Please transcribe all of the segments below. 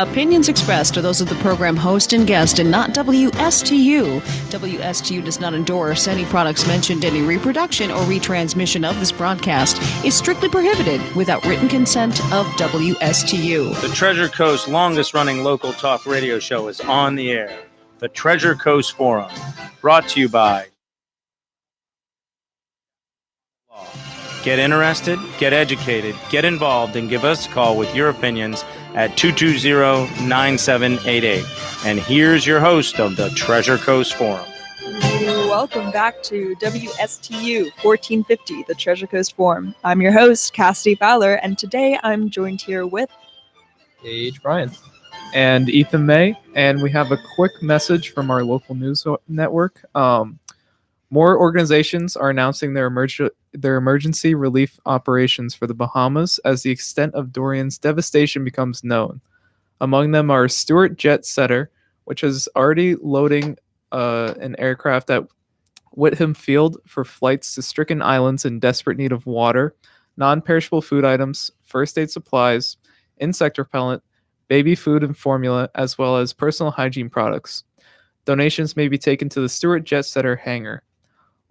Opinions expressed are those of the program host and guest and not WSTU. WSTU does not endorse any products mentioned. Any reproduction or retransmission of this broadcast is strictly prohibited without written consent of WSTU. The Treasure Coast longest-running local talk radio show is on the air. The Treasure Coast Forum, brought to you by Get interested, get educated, get involved, and give us a call with your opinions at 220-9788. And here's your host of the Treasure Coast Forum. Welcome back to WSTU 1450, the Treasure Coast Forum. I'm your host, Cassidy Fowler, and today I'm joined here with Gage Bryan and Ethan May, and we have a quick message from our local news network. More organizations are announcing their emergency relief operations for the Bahamas as the extent of Dorian's devastation becomes known. Among them are Stuart Jet Setter, which is already loading an aircraft at Whitham Field for flights to stricken islands in desperate need of water, non-perishable food items, first aid supplies, insect repellent, baby food and formula, as well as personal hygiene products. Donations may be taken to the Stuart Jet Setter hangar.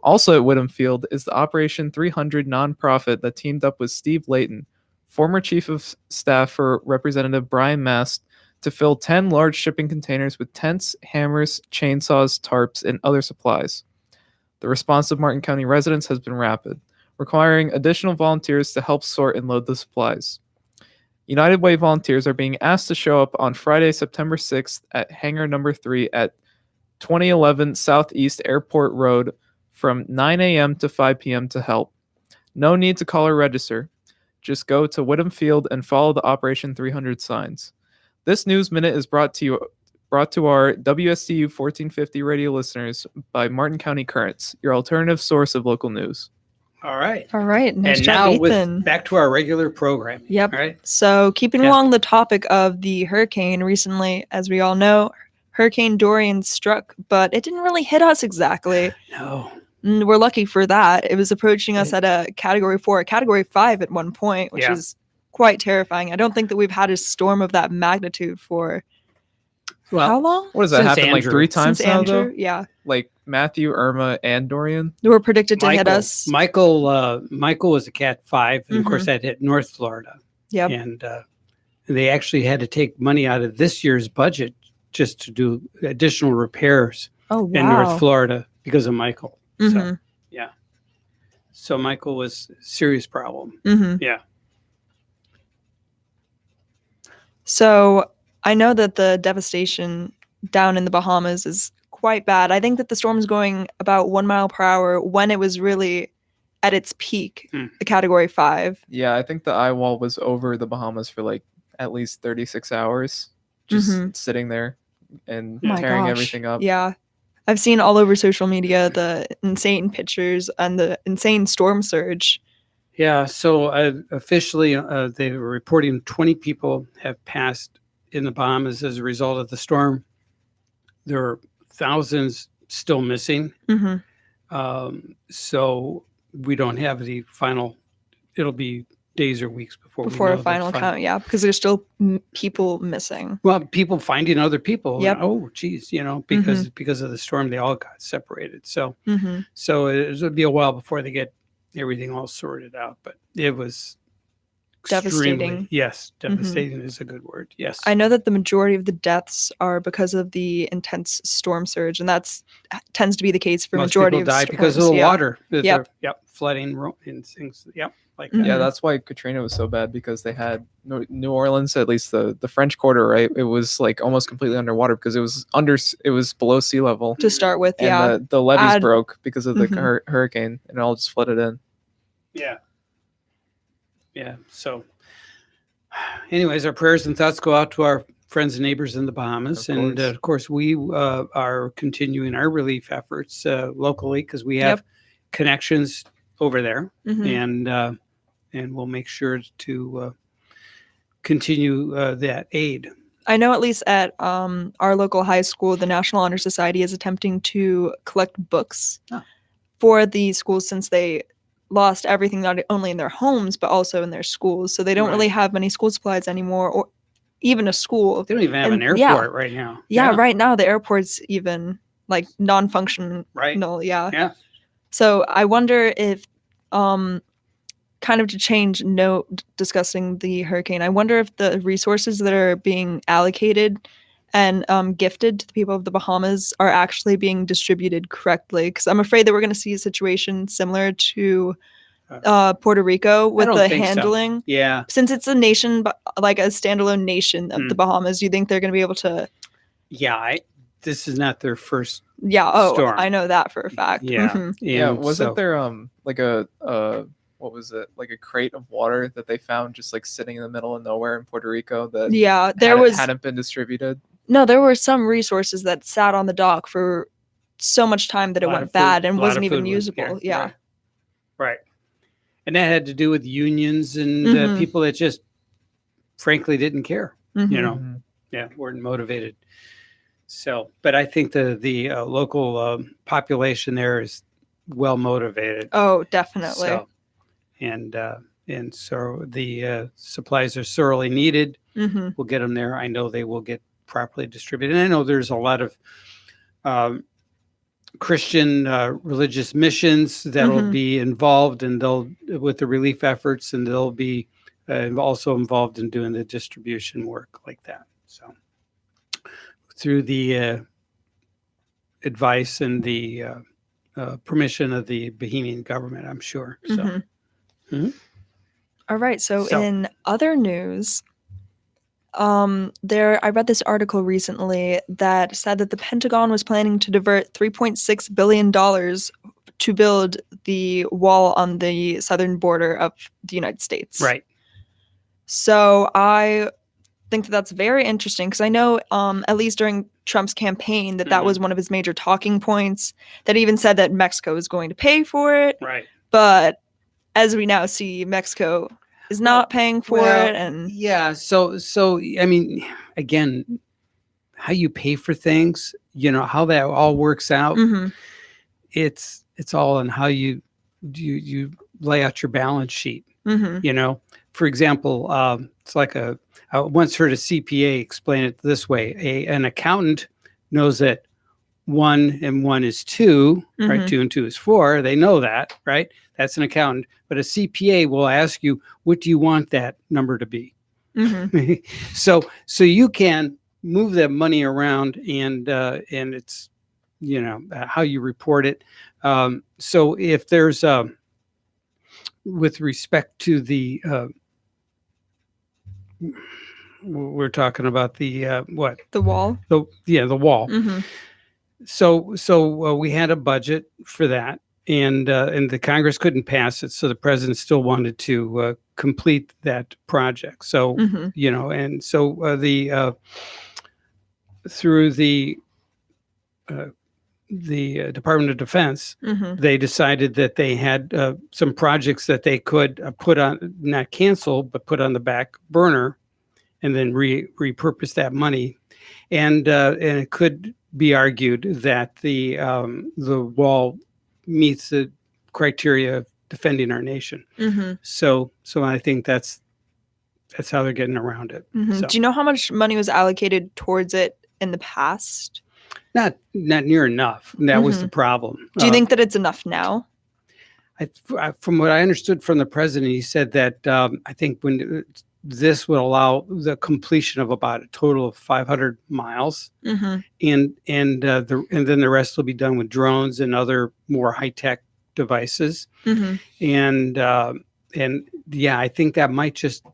Also at Whitham Field is the Operation 300 nonprofit that teamed up with Steve Layton, former chief of staff for Representative Brian Mast, to fill 10 large shipping containers with tents, hammers, chainsaws, tarps, and other supplies. The response of Martin County residents has been rapid, requiring additional volunteers to help sort and load the supplies. United Way volunteers are being asked to show up on Friday, September 6th at Hangar Number 3 at 2011 Southeast Airport Road from 9 a.m. to 5 p.m. to help. No need to call or register. Just go to Whitham Field and follow the Operation 300 signs. This News Minute is brought to our WSTU 1450 radio listeners by Martin County Currents, your alternative source of local news. All right. Nice And job, now Ethan. back to our regular program. Yep. All right. So keeping along the topic of the hurricane recently, as we all know, Hurricane Dorian struck, but it didn't really hit us exactly. No. And we're lucky for that. It was approaching us at a Category 4, a Category 5 at one point, which is quite terrifying. I don't think that we've had a storm of that magnitude for how long? What does that happen like 3 times Since now, Andrew, though? yeah. Like Matthew, Irma, and Dorian? They were predicted to hit us. Michael was a Cat 5, and of course that hit North Florida. Yep. And they actually had to take money out of this year's budget just to do additional repairs in North Florida because of Michael. So, yeah. So Michael was a serious problem. Yeah. So I know that the devastation down in the Bahamas is quite bad. I think that the storm's going about 1 mile per hour when it was really at its peak, the Category 5. Yeah, I think the eye wall was over the Bahamas for like at least 36 hours, just sitting there and tearing everything up. Yeah. I've seen all over social media the insane pictures and the insane storm surge. Yeah, so officially they were reporting 20 people have passed in the Bahamas as a result of the storm. There are thousands still missing. So we don't have the final, it'll be days or weeks before a final count, because there's still people missing. Well, people finding other people. Yep. Oh, geez, because of the storm, they all got separated. So, so it'll be a while before they get everything all sorted out. But it was devastating. Yes, devastating is a good word. Yes, I know that the majority of the deaths are because of the intense storm surge, and tends to be the case for most majority people of die storms. because of the water. Yep. Flooding and things. Yep. Like Yeah, that's why Katrina was so bad, because they had New Orleans, at least the French Quarter, right? It was like almost completely underwater because it was below sea level to start with. and the levees broke because of the hurricane, and it all just flooded in. Yeah. So, anyways, our prayers and thoughts go out to our friends and neighbors in the Bahamas, and of course we are continuing our relief efforts locally because we have connections over there, and we'll make sure to continue that aid. I know at least at our local high school, the National Honor Society is attempting to collect books for the schools since they lost everything, not only in their homes, but also in their schools. So they don't really have many school supplies anymore, even a school. They don't even have And, an yeah. airport right now. Yeah, right now the airport's even like non-functional. Right. Yeah. Yeah. So I wonder if, kind of to change note discussing the hurricane, I wonder if the resources that are being allocated and gifted to the people of the Bahamas are actually being distributed correctly. Because I'm afraid that we're going to see a situation similar to Puerto Rico with don't the think so. handling. Yeah. Since it's a nation, like a standalone nation of the Bahamas, do you think they're going to be able to? Yeah. This is not their first. Yeah. Oh, storm. I know that for a fact. Yeah. Mhm. Yeah, And wasn't so- there like a what was it, like a crate of water that they found just like sitting in the middle of nowhere in Puerto Rico that Yeah, there hadn't been distributed? No, there were some resources that sat on the dock for so much time that it lot went of food- bad and lot wasn't of even food went usable. here. Yeah. Right. And that had to do with unions and Mhm. people that just frankly didn't care, Mhm. you know, weren't motivated. So, but I think the local population there is well motivated. Oh, definitely. So, and so the supplies are sorely needed. hmm We'll get them there. I know they will get properly distributed. And I know there's a lot of Christian religious missions that'll Mhm. be involved, and they'll with the relief efforts, and they'll be also involved in doing the distribution work like that. So through the advice and the permission of the Bahamian government, I'm sure. So. Mhm. Mhm. All right. So, So- in other news, I read this article recently that said that the Pentagon was planning to divert $3.6 billion to build the wall on the southern border of the United States. Right. So I think that that's very interesting because I know, at least during Trump's campaign, that was one of his major talking points. That he even said that Mexico is going to pay for it. Right. But as we now see, Mexico is not paying for it, and yeah, so I mean, again, how you pay for things, you know, how that all works out, Mhm. it's all on how you lay out your balance sheet. Mhm. You know, for example, it's like I once heard a CPA explain it this way: an accountant knows that 1 and 1 is 2, right? Mhm. 2 and 2 is 4. They know that, right? That's an accountant. But a CPA will ask you, what do you want that number to be? Mhm. So you can move that money around, and it's, you know, how you report it. So if there's with respect to the we're talking about the what The wall. the wall. Mhm. So we had a budget for that, and the Congress couldn't pass it, so the president still wanted to complete that project. So Mhm. you know, and so through the Department of Defense, Mhm. they decided that they had some projects that they could put on, not cancel, but put on the back burner, and then repurpose that money, and it could be argued that the wall meets the criteria of defending our nation. Mhm. So I think that's how they're getting around it. Mhm. So, Do you know how much money was allocated towards it in the past? not near enough. That was the problem. Do you think that it's enough now? From what I understood from the president, he said that I think when this would allow the completion of about a total of 500 miles, Mhm. and then the rest will be done with drones and other more high tech devices. Mhm. And yeah, I think that might just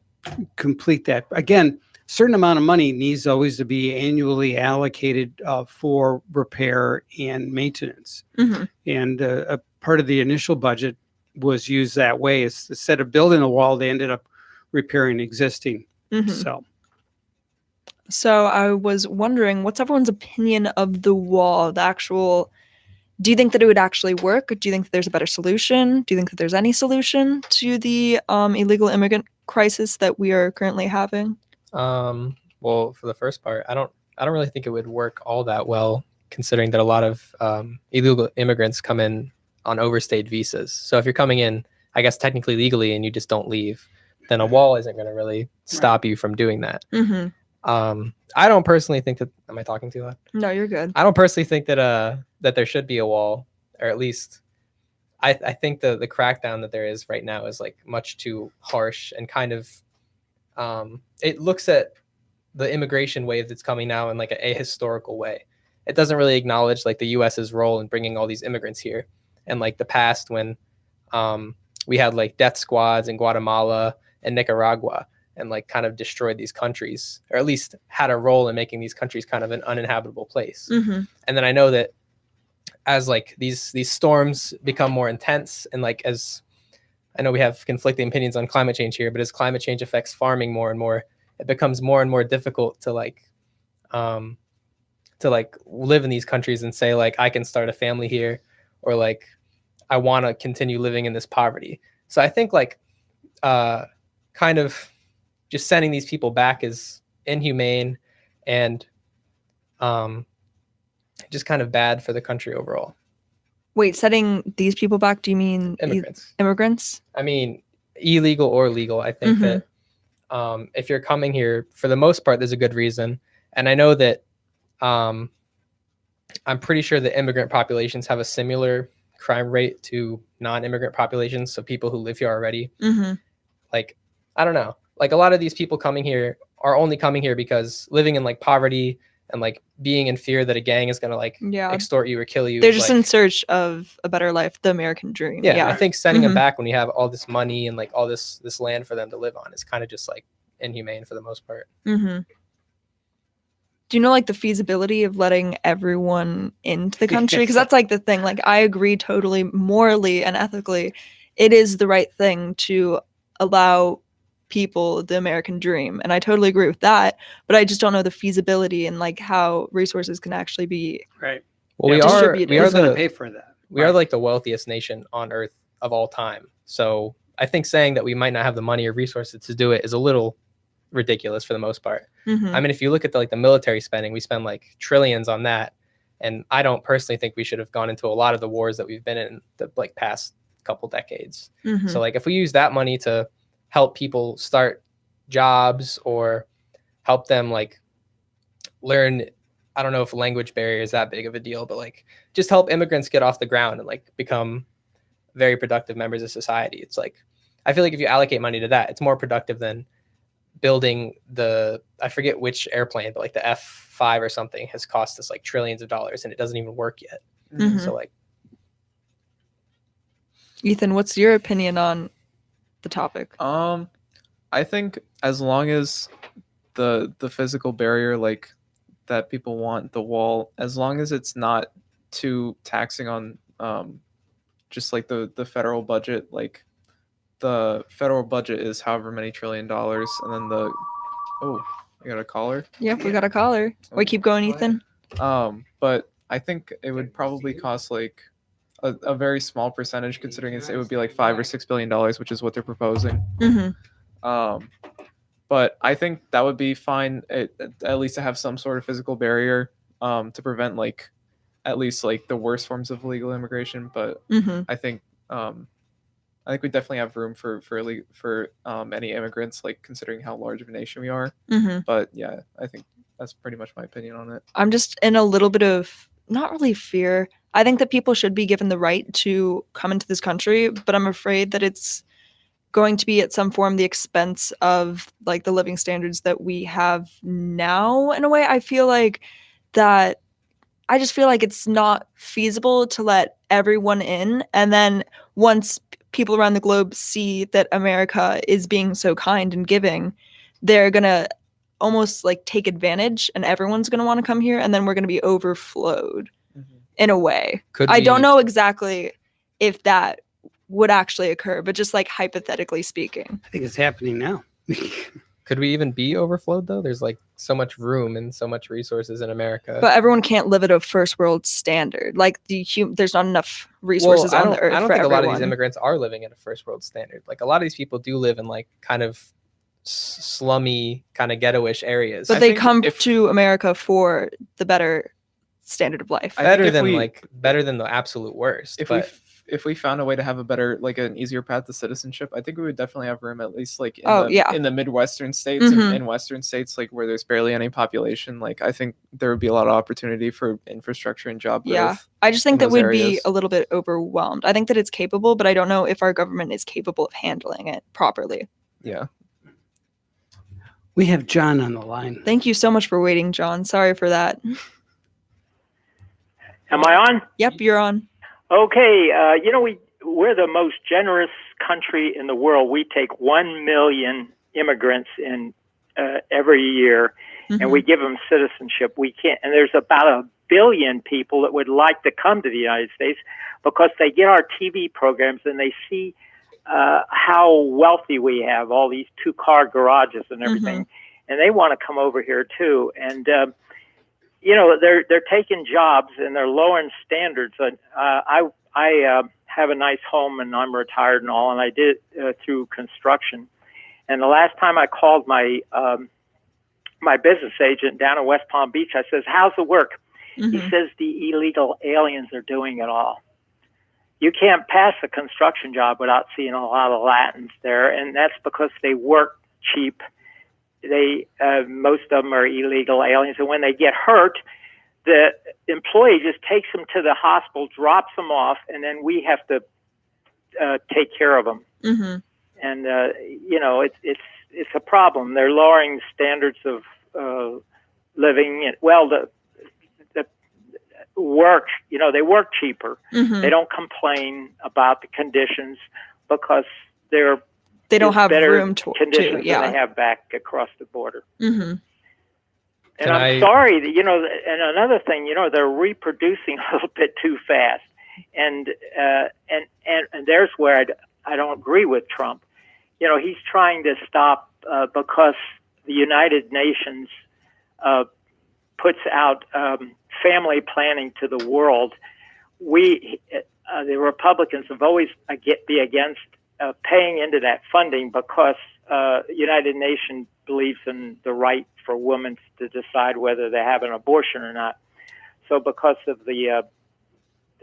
complete that. Again, a certain amount of money needs always to be annually allocated for repair and maintenance. Mhm. And a part of the initial budget was used that way. Is instead of building a wall, they ended up repairing existing. Mhm. So I was wondering, what's everyone's opinion of the wall? Do you think that it would actually work? Do you think that there's a better solution? Do you think that there's any solution to the illegal immigrant crisis that we are currently having? Well, for the first part, I don't really think it would work all that well, considering that a lot of illegal immigrants come in on overstayed visas. So if you're coming in, I guess technically legally, and you just don't leave, then a wall isn't going to really stop you from doing that. Mhm. I don't personally think that. Am I talking too loud? No, you're good. I don't personally think that that there should be a wall, or at least I think the crackdown that there is right now is like much too harsh and kind of it looks at the immigration wave that's coming now in like a historical way. It doesn't really acknowledge like the US's role in bringing all these immigrants here, and like the past when we had like death squads in Guatemala and Nicaragua, and like kind of destroyed these countries, or at least had a role in making these countries kind of an uninhabitable place. Mm-hmm. And then I know that as like these storms become more intense, and like as I know we have conflicting opinions on climate change here, but as climate change affects farming more and more, it becomes more and more difficult to live in these countries and say like I can start a family here, or like I want to continue living in this poverty. So I think like kind of just sending these people back is inhumane and just kind of bad for the country overall. Wait, setting these people back, do you mean Immigrants. Immigrants? I mean, illegal or legal. I think that if you're coming here, for the most part, there's a good reason. And I know that I'm pretty sure that immigrant populations have a similar crime rate to non-immigrant populations. So people who live here already, like, I don't know, like a lot of these people coming here are only coming here because living in like poverty and like being in fear that a gang is going to like extort you or kill you. They're just like, in search of a better life, the American dream. Yeah, I think sending them back when you have all this money and like all this land for them to live on is kind of just like inhumane for the most part. Do you know like the feasibility of letting everyone into the country? Because that's like the thing. Like I agree totally, morally and ethically, it is the right thing to allow people the American dream, and I totally agree with that. But I just don't know the feasibility and like how resources can actually be Right. Well, Yeah, we are who's going to the pay for that? we are like the wealthiest nation on earth of all time. So I think saying that we might not have the money or resources to do it is a little ridiculous for the most part. I mean, if you look at the military spending, we spend like trillions on that, and I don't personally think we should have gone into a lot of the wars that we've been in the like past couple decades. So like if we use that money to help people start jobs or help them like learn, I don't know if language barrier is that big of a deal, but like just help immigrants get off the ground and like become very productive members of society. It's like, I feel like if you allocate money to that, it's more productive than building I forget which airplane, but like the F5 or something has cost us like trillions of dollars and it doesn't even work yet. So like, Ethan, what's your opinion on the topic? I think as long as the physical barrier, like that people want the wall, as long as it's not too taxing on just like the federal budget, like the federal budget is however many $1 trillion, and then I got a caller. Yep, we got a caller. Wait, keep going, Ethan. But I think it would probably cost like a very small percentage, considering it would be like $5 or $6 billion, which is what they're proposing. But I think that would be fine, at least to have some sort of physical barrier to prevent like at least like the worst forms of illegal immigration. But I think we definitely have room for any immigrants, like considering how large of a nation we are. But yeah, I think that's pretty much my opinion on it. I'm just in a little bit of not really fear. I think that people should be given the right to come into this country, but I'm afraid that it's going to be at some form the expense of like the living standards that we have now. In a way, I just feel like it's not feasible to let everyone in, and then once people around the globe see that America is being so kind and giving, they're gonna almost like take advantage, and everyone's gonna want to come here, and then we're gonna be overflowed in a way. I don't know exactly if that would actually occur, but just like hypothetically speaking. I think it's happening now. Could we even be overflowed though? There's like so much room and so much resources in America. But everyone can't live at a first world standard. Like there's not enough resources on the earth for everyone. I don't think a lot of these immigrants are living at a first world standard. Like a lot of these people do live in like kind of slummy, kind of ghetto-ish areas. But they come to America for the better standard of life. Better than the absolute worst. if we found a way to have a better, like an easier path to citizenship, I think we would definitely have room, at least like in the Midwestern states and Western states, like where there's barely any population. Like I think there would be a lot of opportunity for infrastructure and job growth. I just think that we'd be areas. a little bit overwhelmed. I think that it's capable, but I don't know if our government is capable of handling it properly. Yeah. We have John on the line. Thank you so much for waiting, John. Sorry for that. Am I on? Yep, you're on. Okay. We're the most generous country in the world. We take 1 million immigrants in every year, and we give them citizenship. We can't, and there's about 1 billion people that would like to come to the United States because they get our TV programs and they see how wealthy we have, all these 2-car garages and everything, and they want to come over here too. And they're taking jobs and they're lowering standards. I have a nice home and I'm retired and all, and I did it through construction. And the last time I called my my business agent down in West Palm Beach, I says, "How's the work?" He says, "The illegal aliens are doing it all." You can't pass a construction job without seeing a lot of Latins there, and that's because they work cheap. They most of them are illegal aliens, and when they get hurt, the employee just takes them to the hospital, drops them off, and then we have to take care of them. And it's a problem. They're lowering standards of living. And, well, the work, they work cheaper. They don't complain about the conditions because they don't have better room to conditions than they have back across the border. And I'm sorry that, and another thing, they're reproducing a little bit too fast. And there's where I don't agree with Trump. He's trying to stop because the United Nations puts out family planning to the world. The Republicans have always be against paying into that funding because United Nations believes in the right for women to decide whether they have an abortion or not. So because of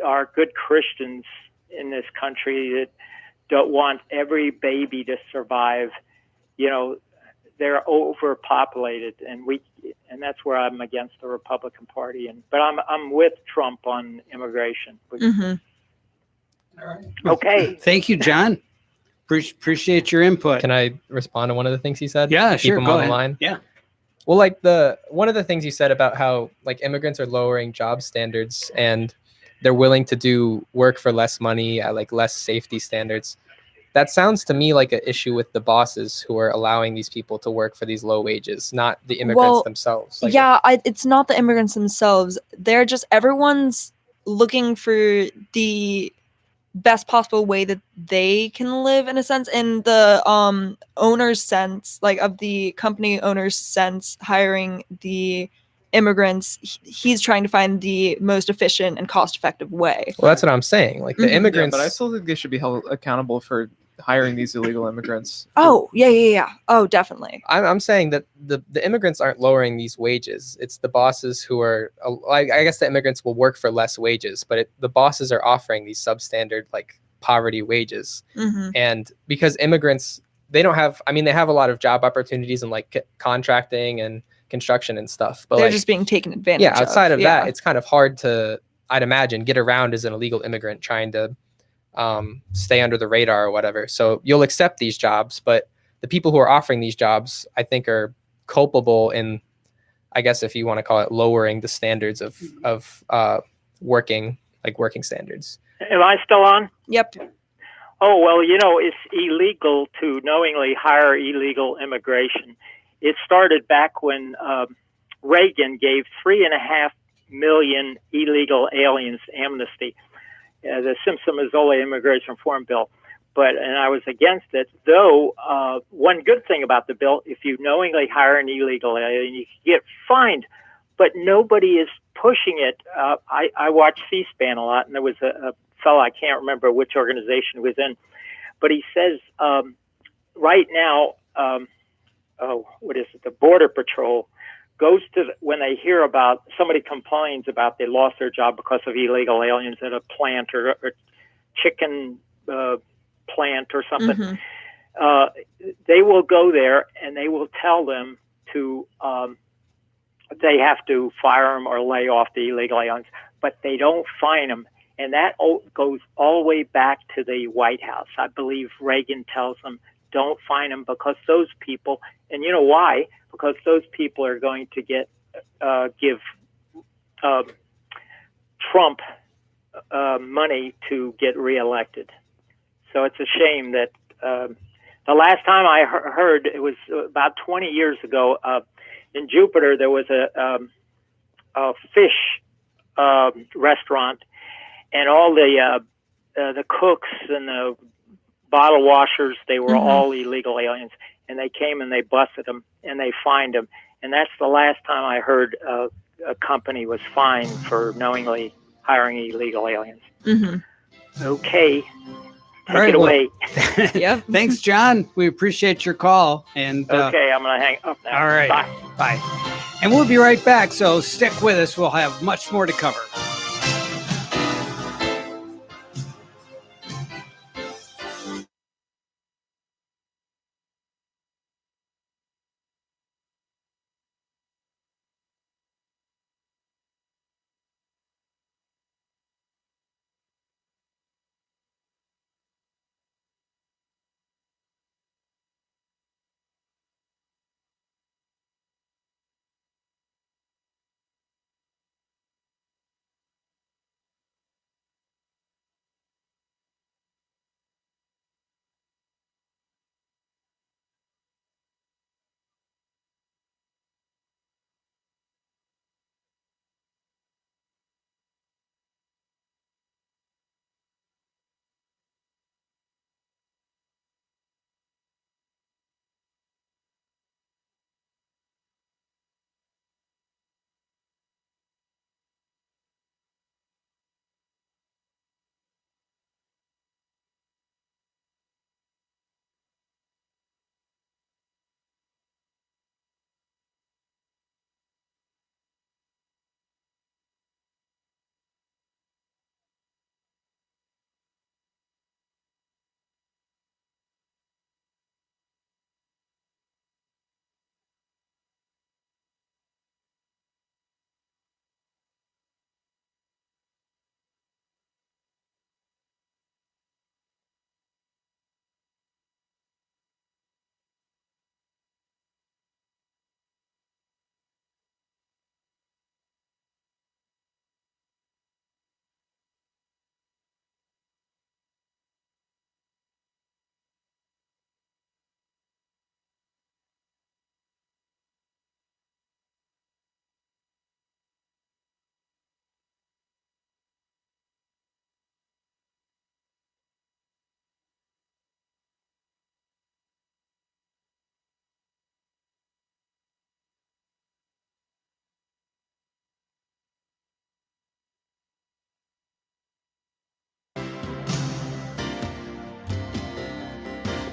our good Christians in this country that don't want every baby to survive, they're overpopulated, and that's where I'm against the Republican Party. But I'm with Trump on immigration. All right. Okay. Thank you, John. Appreciate your input. Can I respond to one of the things he said? Yeah, Keep sure. him Go on ahead. the line. Yeah. Well, one of the things you said about how immigrants are lowering job standards and they're willing to do work for less money at less safety standards. That sounds to me like an issue with the bosses who are allowing these people to work for these low wages, not the immigrants themselves. It's not the immigrants themselves. They're just, everyone's looking for the best possible way that they can live, in a sense, in the owner's sense, of the company owner's sense, hiring the immigrants. He's trying to find the most efficient and cost-effective way. Well, that's what I'm saying. The immigrants. Yeah, but I still think they should be held accountable for hiring these illegal immigrants. Oh, yeah. Oh, definitely. I'm saying that the immigrants aren't lowering these wages. It's the bosses who are, I guess the immigrants will work for less wages, but the bosses are offering these substandard, poverty wages. And because immigrants, they don't have, they have a lot of job opportunities in contracting and construction and stuff, but they're just being taken advantage of. Yeah, outside of that, it's kind of hard to, I'd imagine, get around as an illegal immigrant trying to stay under the radar or whatever. So you'll accept these jobs, but the people who are offering these jobs, I think, are culpable in, I guess, if you want to call it, lowering the standards of working standards. Am I still on? Yep. Oh, well, it's illegal to knowingly hire illegal immigration. It started back when Reagan gave 3.5 million illegal aliens amnesty. The Simpson-Mazzoli Immigration Reform Bill, and I was against it. Though one good thing about the bill, if you knowingly hire an illegal alien, you can get fined, but nobody is pushing it. I watch C-SPAN a lot, and there was a fellow, I can't remember which organization he was in, but he says right now, the Border Patrol goes to when they hear about somebody complains about they lost their job because of illegal aliens at a plant or chicken plant or something. Mhm. They will go there and they will tell them to they have to fire them or lay off the illegal aliens, but they don't fine them. And that goes all the way back to the White House. I believe Reagan tells them, don't fine them, because those people, and you know why? Because those people are going to give Trump money to get reelected. So it's a shame that the last time I heard, it was about 20 years ago, in Jupiter, there was a fish restaurant, and all the cooks and the bottle washers, they were all illegal aliens, and they came and they busted them and they fined them, and that's the last time I heard a company was fined for knowingly hiring illegal aliens. Okay, take it away. Yep. Thanks, John. We appreciate your call. And Okay, I'm going to hang up now. all right. Bye. And we'll be right back. So stick with us. We'll have much more to cover.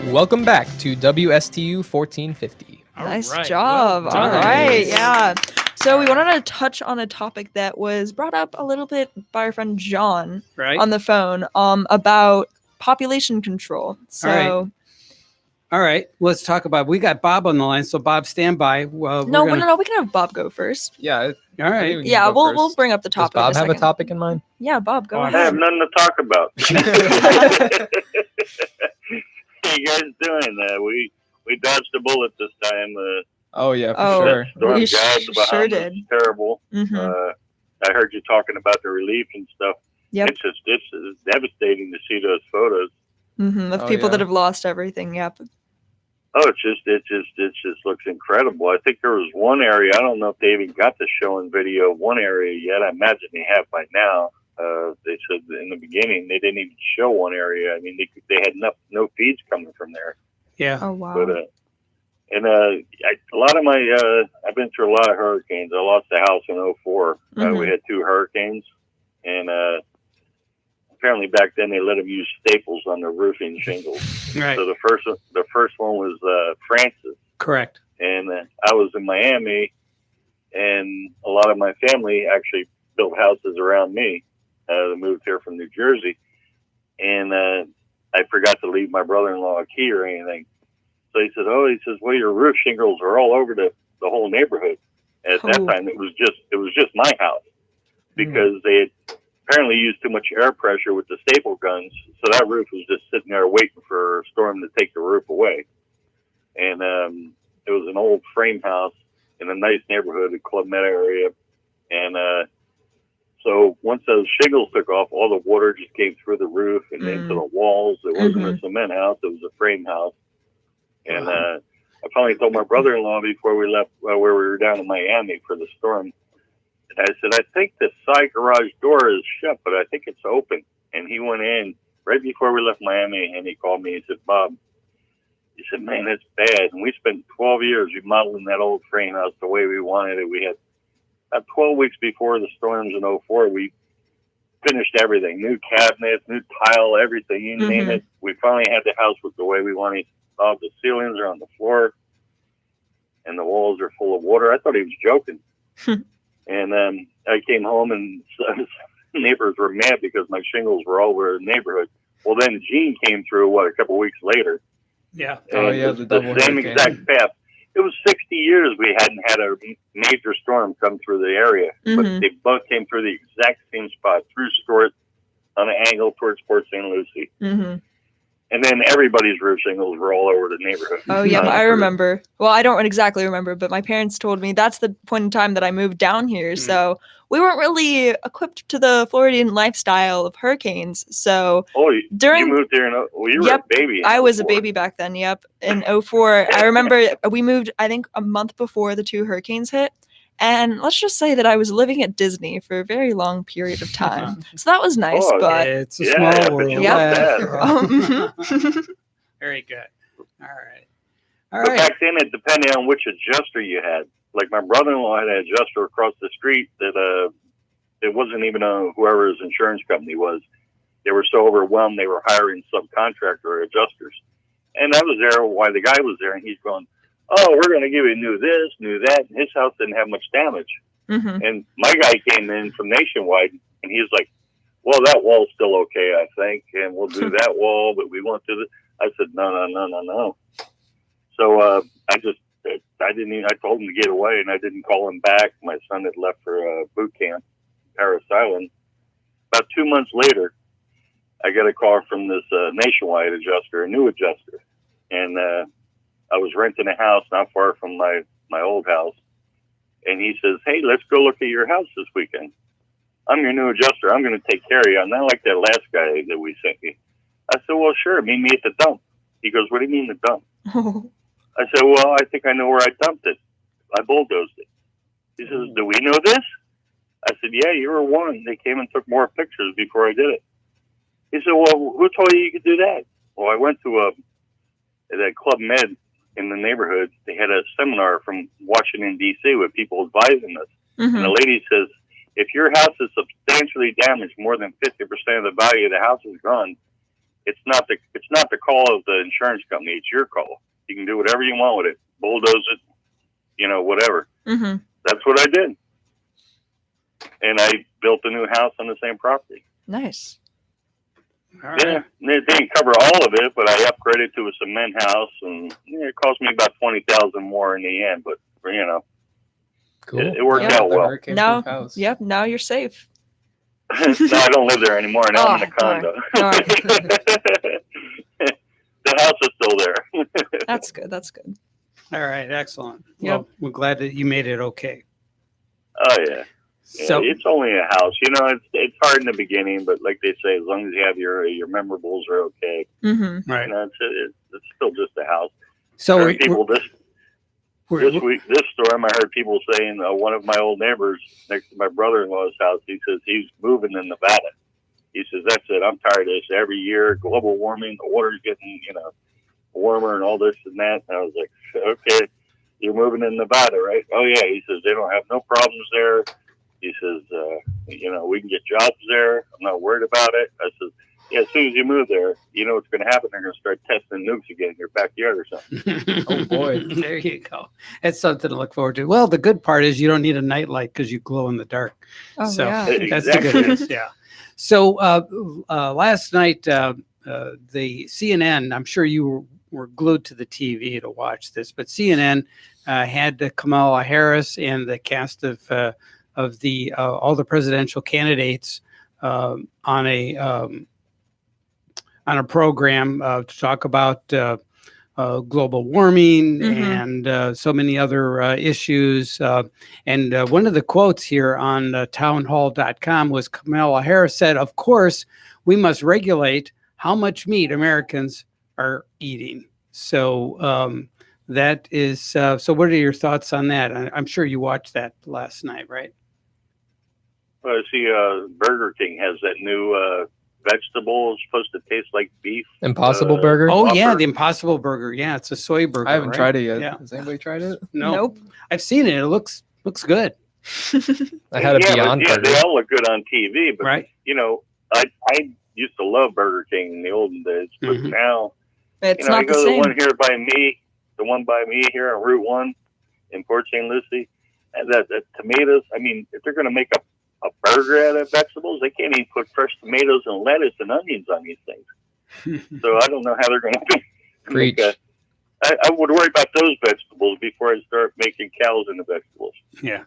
Welcome back to WSTU 1450. Nice right. job. Well All done. right. Yeah. So we wanted to touch on a topic that was brought up a little bit by our friend John Right. on the phone about population control. So All right. Let's talk about. We got Bob on the line. So Bob, stand by. Well, no, we can have Bob go first. Yeah. All I think right. we can Yeah, go we'll first. bring up the Does topic. Bob in a have a second. topic in mind? Yeah, Bob, go I ahead. have nothing to talk about. How you guys doing? We dodged a bullet this time. Oh yeah, for Oh, sure. Storm we God, the Bahamas sure is did. terrible. Mhm. I heard you talking about the relief and stuff. Yep. It's devastating to see those photos. Of Oh, people yeah. that have lost everything. Yep. Oh, it just looks incredible. I think there was one area. I don't know if they even got the show and video of one area yet. I imagine they have by now. They said in the beginning they didn't even show one area. I mean, they had no feeds coming from there. Yeah. Oh wow. But a lot of my I've been through a lot of hurricanes. I lost a house in 2004. We had 2 hurricanes, and apparently back then they let them use staples on the roofing shingles. Right. So the first one was Francis, Correct. and I was in Miami, and a lot of my family actually built houses around me. They moved here from New Jersey, and I forgot to leave my brother-in-law a key or anything. So he said, well, your roof shingles are all over the whole neighborhood. At that time, it was just my house because they had apparently used too much air pressure with the staple guns. So that roof was just sitting there waiting for a storm to take the roof away. And it was an old frame house in a nice neighborhood, the Club Med area. And so once those shingles took off, all the water just came through the roof and into the walls. It wasn't a cement house; it was a frame house. And I finally told my brother-in-law before we left, where we were down in Miami for the storm. And I said, I think the side garage door is shut, but I think it's open. And he went in right before we left Miami, and he called me. He said, Bob, he said, man, it's bad. And we spent 12 years remodeling that old frame house the way we wanted it. We had about 12 weeks before the storms in 04, we finished everything. New cabinets, new tile, everything, you name it. We finally had the house with the way we wanted. All the ceilings are on the floor, and the walls are full of water. I thought he was joking. And I came home, and neighbors were mad because my shingles were all over the neighborhood. Well, then Gene came through, a couple of weeks later. Yeah. The same exact path. It was 60 years we hadn't had a major storm come through the area, but they both came through the exact same spot, through Stuart, on an angle towards Port St. Lucie. And then everybody's roof shingles were all over the neighborhood. Oh, yeah, I remember. Well, I don't exactly remember, but my parents told me that's the point in time that I moved down here. So we weren't really equipped to the Floridian lifestyle of hurricanes. So you moved there you were a baby. I was a baby back then. Yep. In 04, I remember we moved, I think, a month before the 2 hurricanes hit. And let's just say that I was living at Disney for a very long period of time. So that was nice, but it's a small world. Very good. All right. But back then, it depended on which adjuster you had. Like my brother-in-law had an adjuster across the street that it wasn't even whoever his insurance company was. They were so overwhelmed they were hiring subcontractor adjusters. And I was there while the guy was there, and he's going, oh, we're going to give you new this, new that. And his house didn't have much damage. And my guy came in from Nationwide, and he was like, well, that wall's still okay, I think, and we'll do that wall, but we won't do this. I said, no. So I told him to get away, and I didn't call him back. My son had left for boot camp, Paris Island. About 2 months later, I got a call from this Nationwide adjuster, a new adjuster. And I was renting a house not far from my old house. And he says, hey, let's go look at your house this weekend. I'm your new adjuster. I'm going to take care of you. I'm not like that last guy that we sent you. I said, well, sure. Meet me at the dump. He goes, what do you mean the dump? I said, well, I think I know where I dumped it. I bulldozed it. He says, do we know this? I said, yeah, you were one. They came and took more pictures before I did it. He said, well, who told you could do that? Well, I went to that Club Med in the neighborhood. They had a seminar from Washington, D.C. with people advising us. And the lady says, if your house is substantially damaged, more than 50% of the value of the house is gone, it's not the call of the insurance company. It's your call. You can do whatever you want with it. Bulldoze it, whatever. That's what I did. And I built a new house on the same property. Nice. All right. Yeah, it didn't cover all of it, but I upgraded to a cement house, and it cost me about $20,000 more in the end. But Cool. It worked out well. Now you're safe. No, I don't live there anymore. Now I'm in a condo. The house is still there. That's good. All right. Excellent. Yep. Well, we're glad that you made it okay. Oh, yeah. So it's only a house. It's hard in the beginning, but like they say, as long as you have your memorables are okay. Right. It's still just a house. So this storm, I heard people saying one of my old neighbors next to my brother-in-law's house, he says he's moving in Nevada. He says, that's it. I'm tired of this. Every year, global warming, the water's getting, warmer and all this and that. And I was like, okay, you're moving in Nevada, right? Oh, yeah. He says, they don't have no problems there. He says, we can get jobs there. I'm not worried about it. I said, yeah, as soon as you move there, you know what's going to happen. They're going to start testing nukes again in your backyard or something. Oh, boy. There you go. It's something to look forward to. Well, the good part is you don't need a nightlight because you glow in the dark. Oh, so yeah. that's the good news. Yeah. So last night, the CNN, I'm sure you were glued to the TV to watch this, but CNN had Kamala Harris and the cast of the all the presidential candidates on a program to talk about global warming and so many other issues. And one of the quotes here on townhall.com was Kamala Harris said, "Of course, we must regulate how much meat Americans are eating." So that is, so what are your thoughts on that? I'm sure you watched that last night, right? Well, I see Burger King has that new vegetable supposed to taste like beef. Impossible Burger. Oh yeah, Whopper. the Impossible Burger. Yeah, it's a soy burger. I haven't right? tried it yet. Yeah. Has anybody tried it? No. Nope. I've seen it. It looks good. I had a Beyond yeah, Burger. they all look good on TV, but Right. you know, I used to love Burger King in the olden days, but Mhm. now It's you know, I not the go to the same. one here by me, the one by me here on Route 1 in Port St. Lucie, and that tomatoes. I mean, if they're going to make a burger out of vegetables, they can't even put fresh tomatoes and lettuce and onions on these things. So I don't know how they're going to make Preach. I would worry about those vegetables before I start making cows into vegetables. Yeah.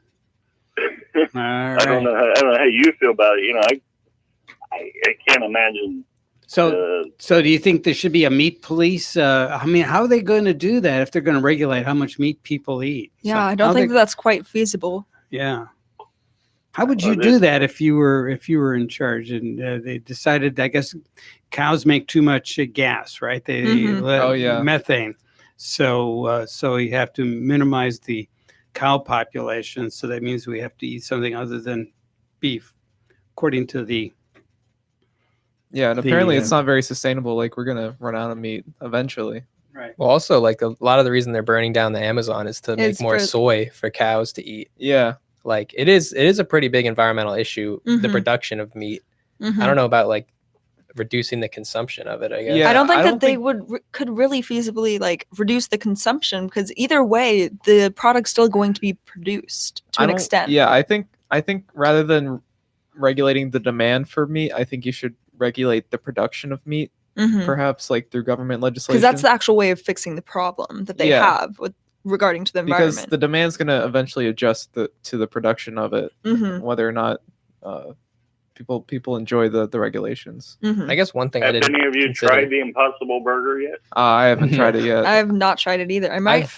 I don't know how you feel about it. You know, I can't imagine. So do you think there should be a meat police? I mean, how are they going to do that if they're going to regulate how much meat people eat? Yeah, So I don't how think they- that's quite feasible. Yeah. How would you Well, do that if you were in charge and they decided? I guess cows make too much gas, right? They Mhm. let Oh, yeah. methane. So you have to minimize the cow population. So that means we have to eat something other than beef, according to the. Yeah, and The, apparently it's not very sustainable. Like we're gonna run out of meat eventually. Right. Well, also, like a lot of the reason they're burning down the Amazon is to make It's more for- soy for cows to eat. Yeah, Like it is a pretty big environmental issue, the Mhm. production of meat. Mhm. I don't know about like reducing the consumption of it, I guess. Yeah, I don't think I that don't they think- could really feasibly like reduce the consumption because either way, the product's still going to be produced to I an don't- extent. Yeah, I think rather than regulating the demand for meat, I think you should regulate the production of meat, Because perhaps like through government legislation. that's the actual way of fixing the problem that they Yeah. have with regarding to the because environment. the demand's going to eventually adjust to the production of it, Mhm, whether or not people enjoy the regulations. mhm. I guess one thing I Have didn't any of you consider- tried the Impossible Burger yet? I haven't tried it yet. I have not tried it either.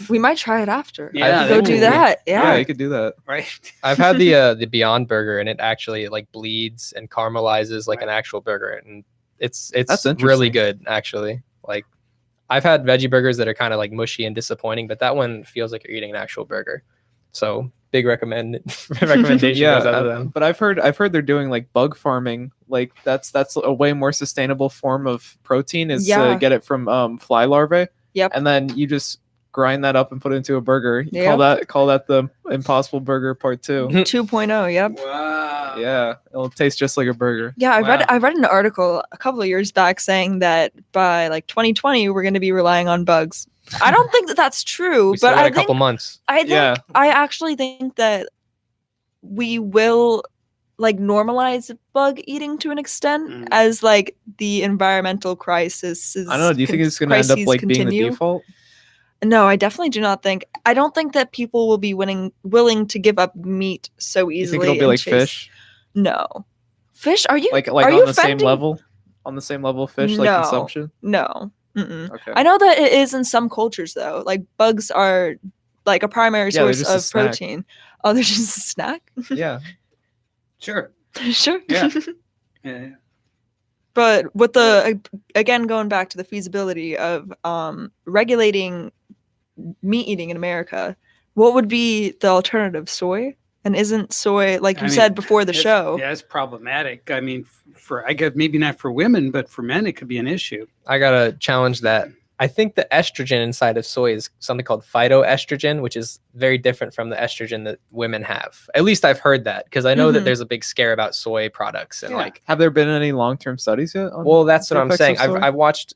We might try it after. Yeah, Go that do would be- that. yeah, Yeah. you could do that. Right. I've had the Beyond Burger and it actually like bleeds and caramelizes like an actual burger and it's That's really interesting. good actually. Like I've had veggie burgers that are kind of like mushy and disappointing, but that one feels like you're eating an actual burger. So big recommendation Yeah, goes out to them. but I've heard they're doing like bug farming. Like that's a way more sustainable form of protein is Yeah. to get it from fly larvae. Yep. And then you just grind that up and put it into a burger. You Yep. call that the Impossible Burger Part 2. 2.0. Yep. Wow. Yeah, it'll taste just like a burger. Yeah, Wow. I read an article a couple of years back saying that by like 2020 we're going to be relying on bugs. I don't think that that's true, We still but got I a couple think months. Yeah. I actually think that we will like normalize bug eating to an extent Mhm. as like the environmental crisis is I don't know. Do you think it's going to end up crises like being the continue. default? No, I definitely do not think. I don't think that people will be willing to give up meat so You easily. think it'll be and like chase- fish, No, fish. Are you like are on you the same offending- level, of fish, like No. consumption? No. Mm-mm. Okay. I know that it is in some cultures though. Like bugs are like a primary Yeah, they're source just a of snack. protein. Oh, they're just a snack. Yeah. Sure. Sure. Yeah. Yeah. But with the again going back to the feasibility of regulating meat eating in America, what would be the alternative? Soy? And isn't soy, like you I mean, said before the It's- show? Yeah, it's problematic. I mean, I guess maybe not for women, but for men, it could be an issue. I gotta challenge that. I think the estrogen inside of soy is something called phytoestrogen, which is very different from the estrogen that women have. At least I've heard that because I know that Mhm. there's a big scare about soy products and Yeah. like, Have there been any long-term studies yet? On well, that's what the I'm effects saying. of soy? I've watched,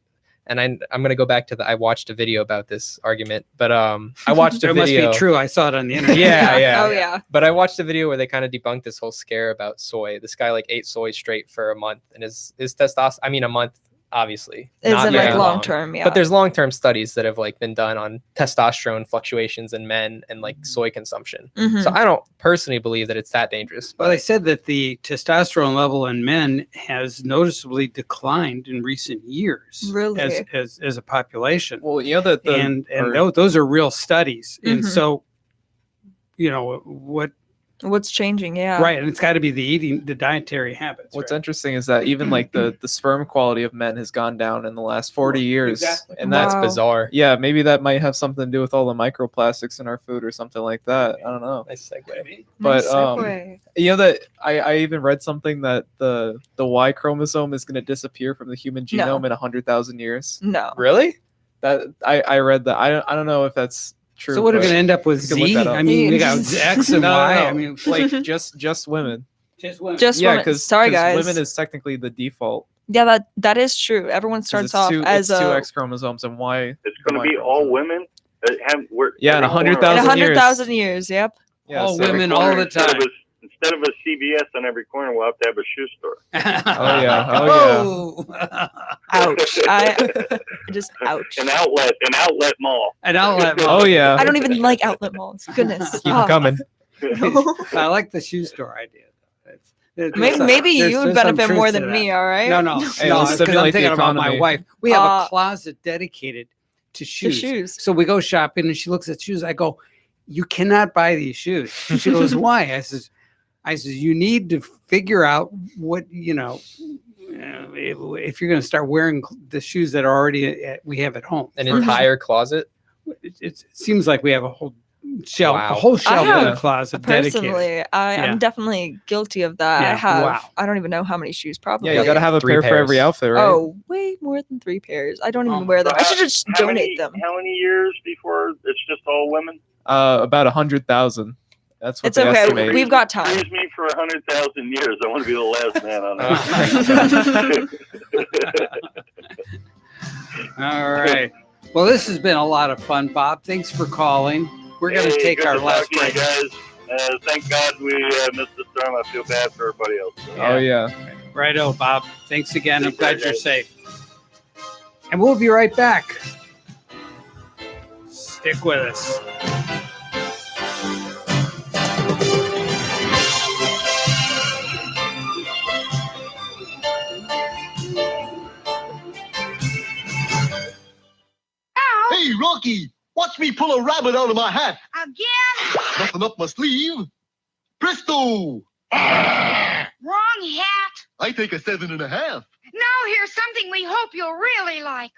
And I'm gonna go back to I watched a video about this argument, but I watched a It must video. be true. I saw it on the internet. Yeah. Oh yeah. But I watched a video where they kind of debunked this whole scare about soy. This guy like ate soy straight for a month, and his testosterone. I mean, a month, obviously. not Isn't very like long term, yeah. But there's long-term studies that have like been done on testosterone fluctuations in men and like soy consumption. Mhm. So I don't personally believe that it's that dangerous. Well, they said that the testosterone level in men has noticeably declined in recent years. Really? As a population. Well, you know that And those are real studies. And Mhm. so, What's changing? Yeah. right. And it's got to be the dietary habits. what's right? interesting is that even like the sperm quality of men has gone down in the last 40 years, Exactly. and that's Wow. bizarre. yeah, maybe that might have something to do with all the microplastics in our food or something like that. I don't know. Nice segue. But Nice um, segue. you know that I even read something that the Y chromosome is going to disappear from the human No. genome in 100,000 years. No. Really? That I read that. I don't know if that's true. So what are we but- going to end up with? you can look Z? that up. I mean, we got X and No, Y. no, no. I mean, like just women. just women. Just Yeah, women. because Sorry guys. women is technically the default. Yeah, that is true. Everyone 'cause starts it's off two, as it's two a X chromosomes and Y. It's going to be all women. Yeah, in every corner- 100,000 in years. 100,000 years. Yep. Yeah, All so- women every corner, all the instead time. Instead of a CVS on every corner, we'll have to have a shoe store. Oh, yeah. Oh, yeah. Ouch. I just ouch. An outlet mall. An outlet mall. Oh yeah. I don't even like outlet malls. Goodness. Keep 'em Oh. coming. I like the shoe store idea. Maybe you would benefit more than me, all right? No, no, Hey, no. let's Because I'm stimulate the thinking about my economy. wife. We have Uh, a closet dedicated to To shoes. shoes. So we go shopping, and she looks at shoes. I go, "You cannot buy these shoes." She goes, "Why?" I says, "You need to figure out what if you're going to start wearing the shoes that are already we have at home." An First. entire closet. It seems like we have a whole shelf, Wow. a whole shelf in have the closet dedicated. Personally, Yeah. I'm definitely guilty of that. Yeah, I have. wow. I don't even know how many shoes. Probably. Yeah, you gotta have a 3 pair for every pairs. outfit, right? Oh, way more than 3 pairs. I don't even Oh, wear them. so I should just donate them. How many years before it's just all women? About 100,000. That's what It's they okay. estimate. We've got time. Excuse me for 100,000 years. I want to be the last man on earth. All right. Well, this has been a lot of fun, Bob. Thanks for calling. We're going to Hey, take good our to last talk to you break. guys. Thank God we missed the storm. I feel bad for everybody else. Oh yeah. Righto, Bob. Thanks again. I'm Take care, glad you're guys. safe. And we'll be right back. Stick with us. Hey, Rocky, watch me pull a rabbit out of my hat. Again? Nothing up my sleeve. Presto! Wrong hat. I take a 7.5. Now here's something we hope you'll really like.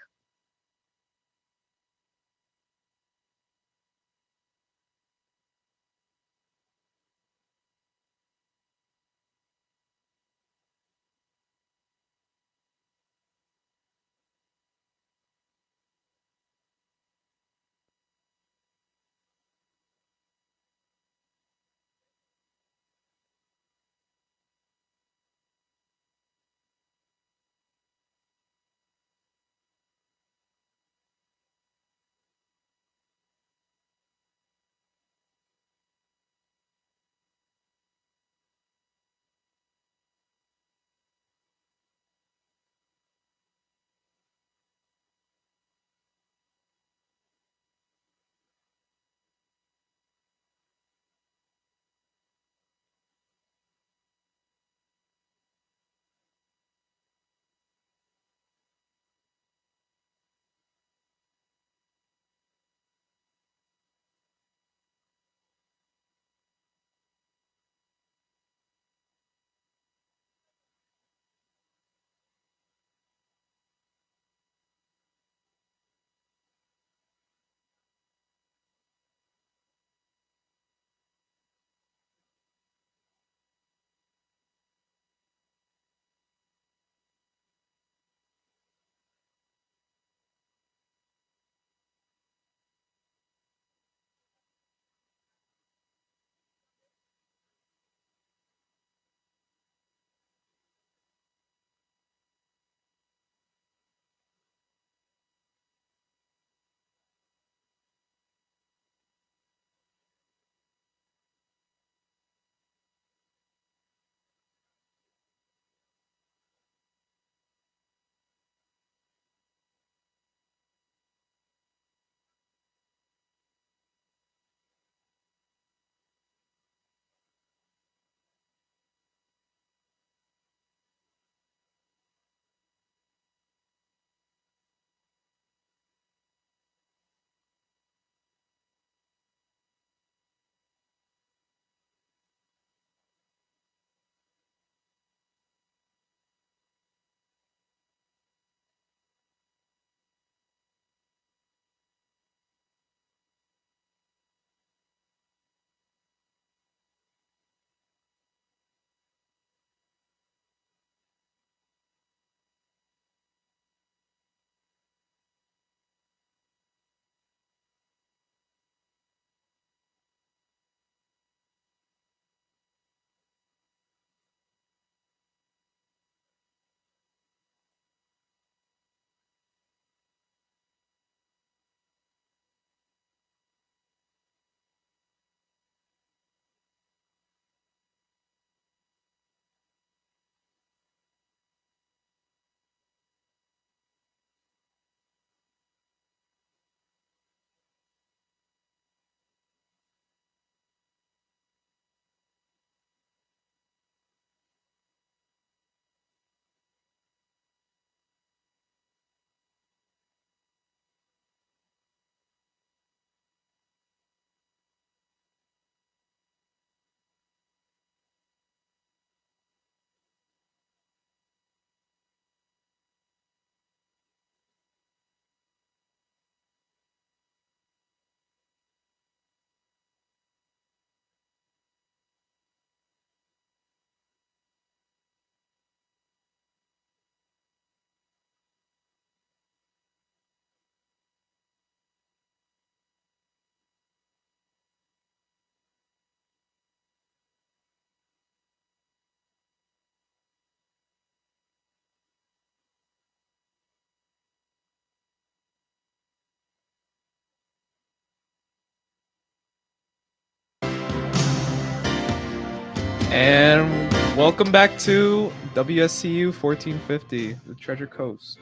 And welcome back to WSCU 1450, the Treasure Coast.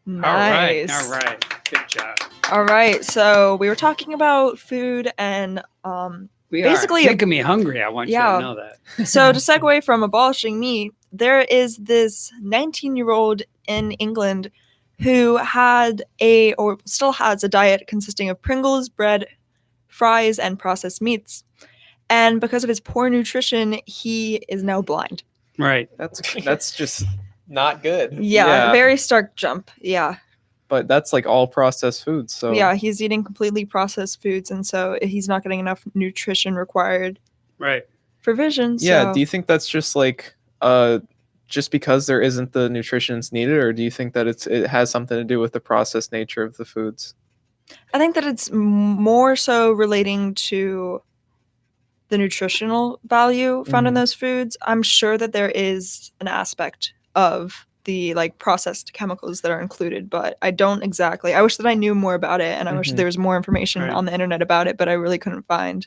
Nice. All right. Good job. All right. So we were talking about food and basically making me hungry. I want you Yeah. to know that. so to segue from abolishing meat, there is this 19-year-old in England who had or still has a diet consisting of Pringles, bread, fries, and processed meats. And because of his poor nutrition, he is now blind. Right. That's just, Not good. Yeah, Yeah. very stark jump. Yeah. but that's like all processed foods. So Yeah, he's eating completely processed foods, and so he's not getting enough nutrition required Right. for vision. yeah. So Do you think that's just like just because there isn't the nutrients needed, or do you think that it has something to do with the processed nature of the foods? I think that it's more so relating to the nutritional value found in Mhm. those foods. I'm sure that there is an aspect of the like processed chemicals that are included, but I don't exactly. I wish that I knew more about it, and I wish Mhm. there was more information Right. on the internet about it, but I really couldn't find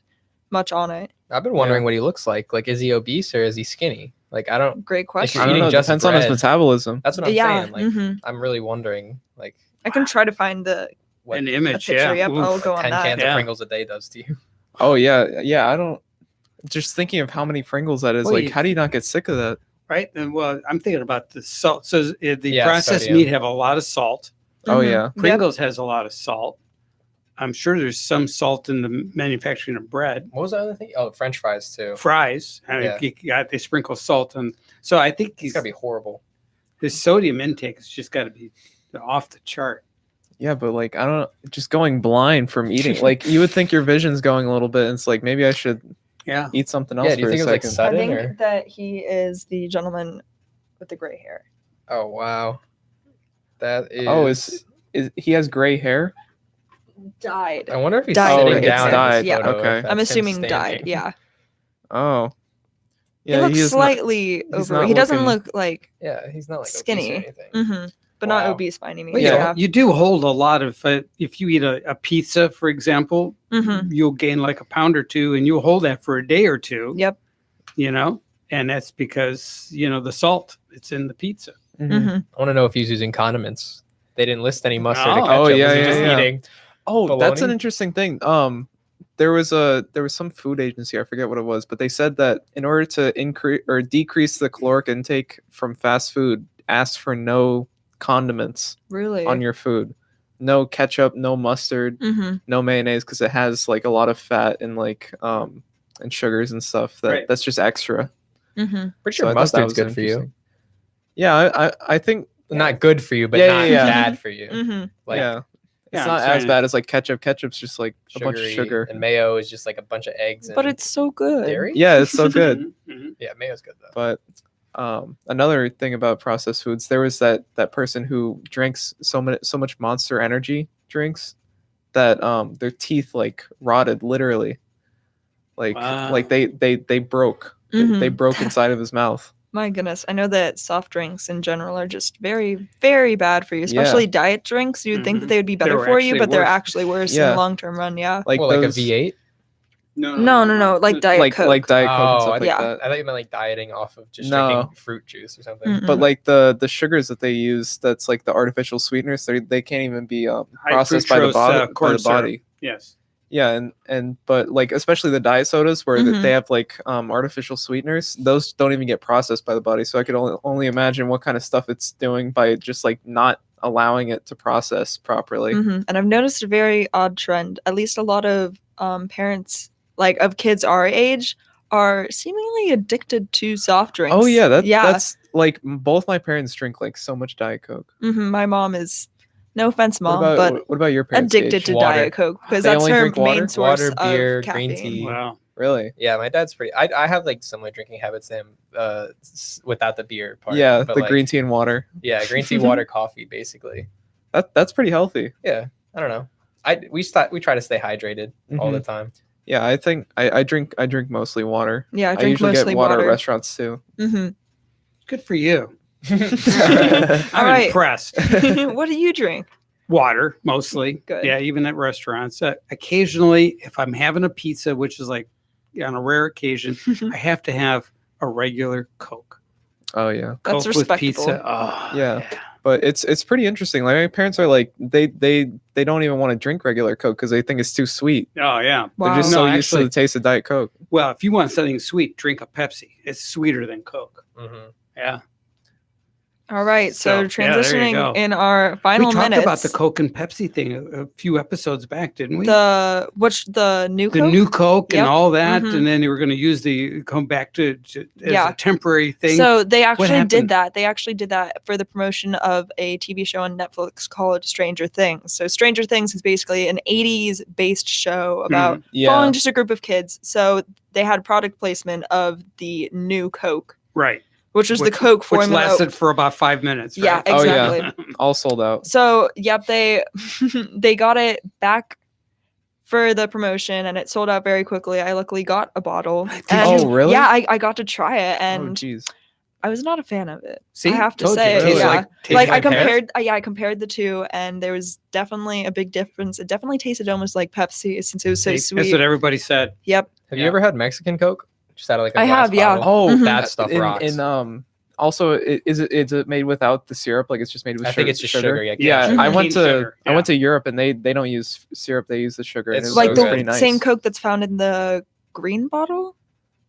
much on it. I've been wondering what he looks like. Like, is he obese or is he skinny? Like, I don't. Great If question. you're I don't eating know. It just depends on his bread- metabolism. That's what I'm Yeah, saying. Like, mhm. I'm really wondering, like, I can try to find what An a image. picture. Yeah. Yep, I'll Oof. go on 10 that. cans Yeah. of Pringles a day does to you. Oh yeah, yeah. I don't. Just thinking of how many Pringles that is. Well, like, you- how do you not get sick of that? Right. And well, I'm thinking about the salt. So the Yeah, processed sodium. meat have a lot of salt. Oh Mhm. yeah. Yep. Pringles has a lot of salt. I'm sure there's some salt in the manufacturing of bread. What was the other thing? Oh, French fries too. Fries, I mean, Yeah. they sprinkle salt on. So I think It's gotta be horrible. his sodium intake has just got to be off the chart. Yeah, but like I don't just going blind from eating. Like you would think your vision's going a little bit. And it's like maybe I should Yeah. eat something else Yeah, do you for think a it was like second. I sudden think or? that he is the gentleman with the gray hair. Oh wow, that is. Oh, is he has gray hair? Died. I wonder if he's Died. sitting Oh, it's down. in this died. Yeah. photo, Okay. if I'm that's him assuming died. standing. Yeah. Oh, yeah. he looks is not- slightly he's over. not He doesn't looking- look like Yeah, he's not like skinny. obese or anything. but not Wow. obese by any means. Well, Yeah. you do hold a lot of. If you eat a pizza, for example, Mhm. you'll gain like a pound or two, and you'll hold that for a day or two. Yep. You know, and that's because the salt it's in the pizza. Mhm. Mhm. I want to know if he's using condiments. They didn't list any mustard or Oh. ketchup. Oh, yeah, Was he yeah, just yeah. eating? Oh, that's an Bologna? interesting thing. There was some food agency, I forget what it was, but they said that in order to increase or decrease the caloric intake from fast food, ask for no condiments Really. on your food. No ketchup, no mustard, Mhm. no mayonnaise, because it has like a lot of fat and like and sugars and stuff Right. that's just extra. Mhm. Pretty So sure I thought that mustard's was good for you. interesting. Yeah, I think Not good for you, but Yeah, not yeah, yeah. bad for you. Mhm. Like yeah. Yeah, It's I'm not as saying- bad as like ketchup. Ketchup's just like a bunch of sugary, sugar. and mayo is just like a bunch of eggs. But and it's so good. dairy. Yeah, it's so good. Mhm, mhm. Yeah, mayo's good though. But another thing about processed foods, there was that person who drinks so much Monster Energy drinks that their teeth like rotted literally, like Wow. like they broke. They broke inside of his mouth. My goodness. I know that soft drinks in general are just very, very bad for you, especially diet drinks. You'd think that Mhm. they would be better They're for you, actually but they're worse. actually worse in Yeah. the long term run. Yeah. Like Well, like a those, V8. No, like Diet like Coke. like Diet Coke and Oh, stuff I like yeah. that. I thought you meant like dieting off of just No. drinking fruit juice or something. Mm-mm. But like the sugars that they use, that's like the artificial sweeteners. They can't even be processed by the fructose, body. corn syrup. Yes. Yeah, and but like especially the diet sodas where Mhm. they have like artificial sweeteners, those don't even get processed by the body. So I could only imagine what kind of stuff it's doing by just like not allowing it to process properly. Mhm. And I've noticed a very odd trend. At least a lot of parents, like of kids our age, are seemingly addicted to soft drinks. Oh yeah, yeah. that's like both my parents drink like so much Diet Coke. My mom is, no offense, mom, what about but what about your parents? addicted Gage? to Water. Diet Coke because They that's only her drink water? main source Water, beer, of green caffeine. tea. Wow. Really? Yeah, my dad's pretty. I have like similar drinking habits to him, without the beer part. Yeah, but, the like, green tea and water. Yeah, green tea, water, coffee, basically. That's pretty healthy. Yeah, I don't know. We try to stay hydrated all the time. Yeah, I think I drink mostly water. Yeah, I I drink usually mostly get water water. at restaurants too. Mm-hmm. Good for you. All I'm right. impressed. What do you drink? Water mostly. Good. Yeah, even at restaurants. Occasionally, if I'm having a pizza, which is like on a rare occasion, I have to have a regular Coke. Oh yeah. That's Coke with respectable. pizza. Oh, Yeah. But it's pretty interesting. Like my parents are like they don't even want to drink regular Coke because they think it's too sweet. Oh yeah. Wow. They're just No, so used to actually- the taste of Diet Coke. Well, if you want something sweet, drink a Pepsi. It's sweeter than Coke. Mhm. Yeah. All right, so So, yeah, there you transitioning go. in our final We talked minutes. about the Coke and Pepsi thing a few episodes back, didn't we? the new The Coke? new Coke Yep. and all that, Mhm. and then they were going to come back to as Yeah. a temporary thing. So they actually happened? did that. They actually did that for the promotion of a TV show on Netflix called Stranger Things. So Stranger Things is basically an 80s based show about Yeah. following just a group of kids. So they had product placement of the new Coke, right, which was Which- the Coke which formula. lasted for about 5 minutes. Yeah, right? Oh, yeah. exactly. All sold out. So, yep, they they got it back for the promotion and it sold out very quickly. I luckily got a bottle. Did And you? Oh, really? Yeah, I got to try it Oh and jeez. I was not a fan of it. See, I have to told you, say, it tastes yeah. tastes Like I pear. compared, I compared the two, and there was definitely a big difference. It definitely tasted almost like Pepsi since it was so See, sweet. That's what everybody said. Yep, Have Yeah. you ever had Mexican Coke? Just out of like a I glass have, yeah. bottle? Oh, Mhm. That stuff rocks. And also, is it made without the syrup? Like it's just made with I sugar? think it's just sugar, yeah, Yeah, cane I went to sugar, I went to Europe and they don't use syrup. They use the sugar. And It's it was like so the good. pretty nice. same Coke that's found in the green bottle.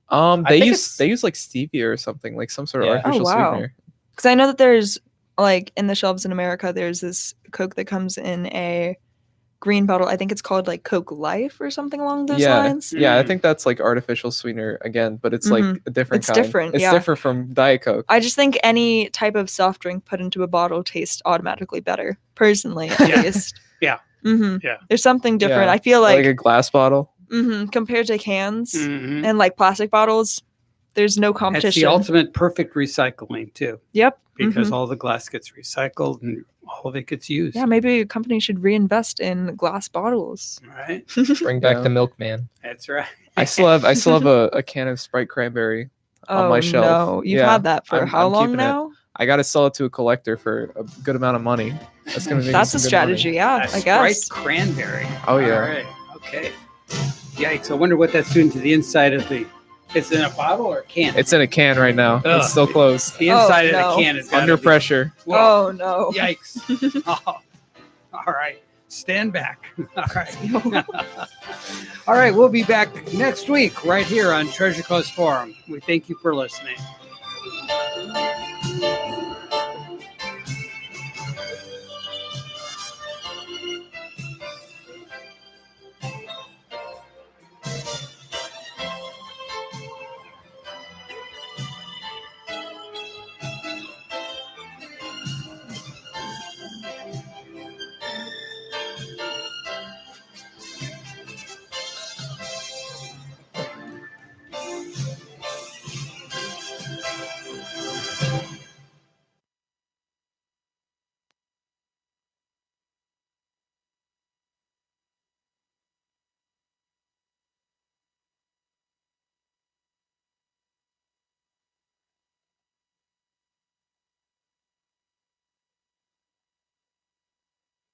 I They think use like stevia or something, like some sort of Yeah. artificial Oh, wow. sweetener. Because I know that there's like in the shelves in America, there's this Coke that comes in a green bottle. I think it's called like Coke Life or something along those Yeah, lines. yeah. I Mm. think that's like artificial sweetener again, but it's like Mhm. a different It's kind. different, It's yeah. different from Diet Coke. I just think any type of soft drink put into a bottle tastes automatically better, personally at Yeah. least. Yeah. Mm-hmm. Yeah. There's something different. Yeah. I feel Like like a glass bottle. compared to cans Mhm. and like plastic bottles, there's no It's competition. the ultimate perfect recycling too, Yep. because mhm. all the glass gets recycled and all of it gets used. Yeah, maybe a company should reinvest in glass bottles. Right. Bring back Yeah. the milkman. That's right. I still have a can of Sprite cranberry on Oh my shelf. no, you've Yeah, had that for how I'm long keeping it. now? I got to sell it to a collector for a good amount of money. That's gonna make me That's a some good money. strategy. Yeah, I Sprite guess. cranberry. Oh, yeah. All right. Okay. Yikes! I wonder what that's doing to the inside of the. It's in a bottle or a can? It's in a can right now. Ugh. It's still closed. The Oh, inside of no. the can is gotta Under be- pressure. Whoa, Oh no. Yikes! Oh. All right. Stand back. All right. All right. We'll be back next week right here on Treasure Coast Forum. We thank you for listening.